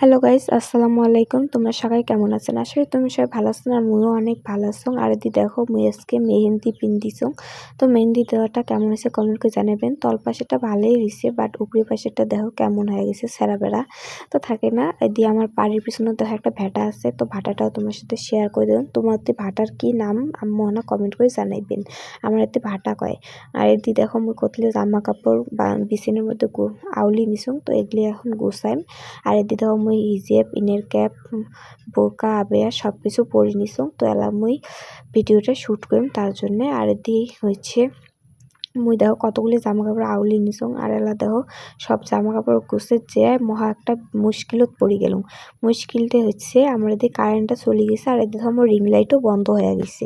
Hello guys, আসসালামু আলাইকুম। তোমরা সবাই কেমন আছেন? আশা করি তুমি সবাই ভালো আছেন আর মুইও অনেক ভালো আছং। আর এদি দেখো মুই আজকে মেহেন্দি পিন্দিছং। তো মেহেন্দি দেওয়াটা কেমন হয়েছে কমেন্ট করে জানাবেন। তল পাশেটা ভালোই হয়েছে, বাট উপরি পাশেটা দেখো কেমন হয়ে গেছে, ছেঁড়া বেড়া তো থাকে না। এদি আমার বাড়ির পিছনে দেখো একটা ভাটা আছে, তো ভাটাটাও তোমার সাথে শেয়ার করে দেবেন। তোমার ভাটার কি নাম আম্মু না কমেন্ট করে জানাইবেন। আমার এতে ভাটা কয়। আর এদি দেখো মুই কতলে জামা কাপড় বা বিছিনের মধ্যে আউলি নিছং, তো এগুলি এখন গুছাইম। আর এদি দেখো মুই হিজাব, ইনের ক্যাপ, বোরকা, আবেয়া সব কিছু পরে নিছং। তো এলা মুই ভিডিওটা শ্যুট করিম তার জন্যে। আর এদি হচ্ছে মুই দেখো কতগুলি জামা কাপড় আউলি নিছং। আর এলা দেখো সব জামা কাপড় গুছে যে মহা একটা মুশকিলত পড়ে গেলাম। মুশকিলটা হচ্ছে আমার এদি কারেন্টটা চলে গেছে, আর এদি দেখো আমার রিং লাইটও বন্ধ হয়ে গেছে।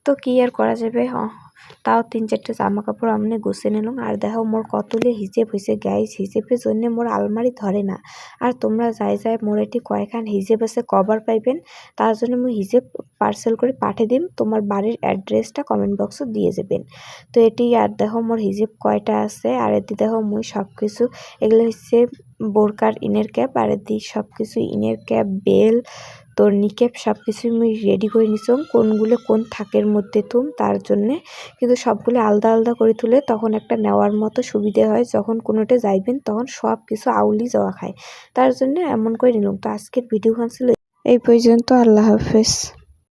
তো কি আর করা যাবে, তাও 3-4টা জামা কাপড় আমনে গুছে নিলাম। আর দেখো মোর কতলে হিজেব হয়েছে গাইস, হিজেবের জন্য মোর আলমারি ধরে না। আর তোমরা যাই মোর এটি কয়খান হিজেব আছে কভার পাইবেন, তার জন্য মুই হিজেব পার্সেল করে পাঠিয়ে দিম। তোমার বাড়ির অ্যাড্রেসটা কমেন্ট বক্সে দিয়ে যাবেন। তো এটি আর দেখো মোর হিজেব কয়টা আছে। আর এটি দেখো মুই সব কিছু এগুলো হচ্ছে বোরকার ইনের ক্যাপ, আর এটি সব কিছু ইনের ক্যাপ, বেল, তোর নিকেপ সব কিছুই মুই রেডি করে নিছং কোনগুলো কোন থাকের মধ্যে তার জন্যে। কিন্তু সবগুলো আলাদা আলাদা করে তুলে তখন একটা নেওয়ার মতো সুবিধে হয়, যখন কোনোটা যাইবেন তখন সব কিছু আউলি যাওয়া খায়, তার জন্য এমন করে নিলাম। তো আজকের ভিডিওখান ছিল এই পর্যন্ত। আল্লাহ হাফেজ।